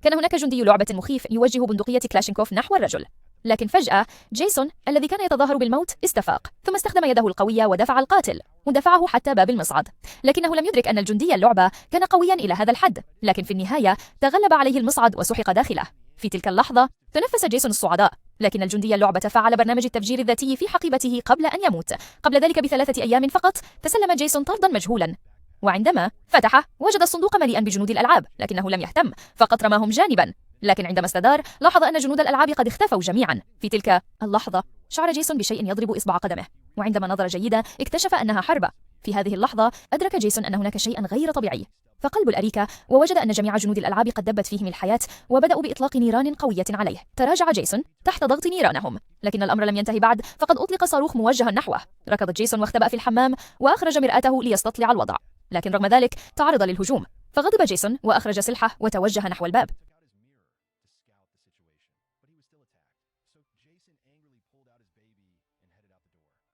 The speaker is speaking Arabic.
كان هناك جندي لعبة مخيف يوجه بندقية كلاشينكوف نحو الرجل، لكن فجأة جيسون الذي كان يتظاهر بالموت استفاق، ثم استخدم يده القوية ودفع القاتل ودفعه حتى باب المصعد. لكنه لم يدرك أن الجندي اللعبة كان قويا إلى هذا الحد، لكن في النهاية تغلب عليه المصعد وسحق داخله. في تلك اللحظة تنفس جيسون الصعداء، لكن الجندي اللعبة فعل برنامج التفجير الذاتي في حقيبته قبل أن يموت. قبل ذلك ب3 أيام فقط تسلم جيسون طردا مجهولا، وعندما فتحه وجد الصندوق مليئا بجنود الألعاب، لكنه لم يهتم، فقط رماهم جانبا. لكن عندما استدار لاحظ أن جنود الألعاب قد اختفوا جميعا. في تلك اللحظة شعر جيسون بشيء يضرب إصبع قدمه، وعندما نظر جيدا اكتشف أنها حربة. في هذه اللحظة أدرك جيسون أن هناك شيئا غير طبيعي، فقلب الأريكة ووجد أن جميع جنود الألعاب قد دبت فيهم الحياة وبدأوا بإطلاق نيران قوية عليه. تراجع جيسون تحت ضغط نيرانهم، لكن الأمر لم ينتهي بعد، فقد أطلق صاروخ موجها نحوه. ركض جيسون واختبأ في الحمام وأخرج مرآته ليستطلع الوضع، لكن رغم ذلك تعرض للهجوم، فغضب جيسون وأخرج سلاحه وتوجه نحو الباب.